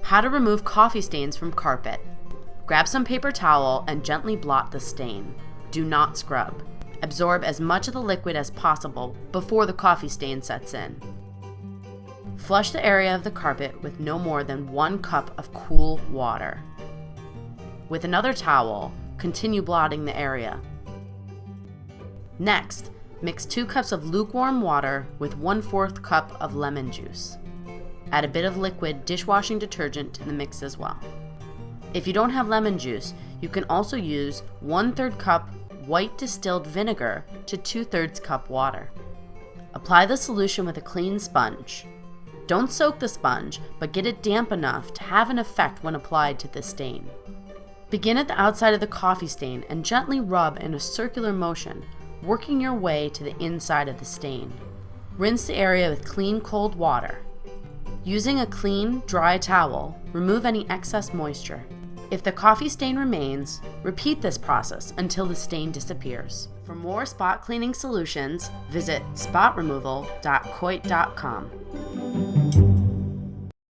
How to remove coffee stains from carpet. Grab some paper towel and gently blot the stain. Do not scrub. Absorb as much of the liquid as possible before the coffee stain sets in. Flush the area of the carpet with no more than 1 cup of cool water. With another towel, continue blotting the area. Next, mix 2 cups of lukewarm water with 1/4 cup of lemon juice. Add a bit of liquid dishwashing detergent to the mix as well. If you don't have lemon juice, you can also use 1/3 cup white distilled vinegar to 2/3 cup water. Apply the solution with a clean sponge. Don't soak the sponge, but get it damp enough to have an effect when applied to the stain. Begin at the outside of the coffee stain and gently rub in a circular motion, working your way to the inside of the stain. Rinse the area with clean cold water. Using a clean, dry towel, remove any excess moisture. If the coffee stain remains, repeat this process until the stain disappears. For more spot cleaning solutions, visit spotremoval.coit.com.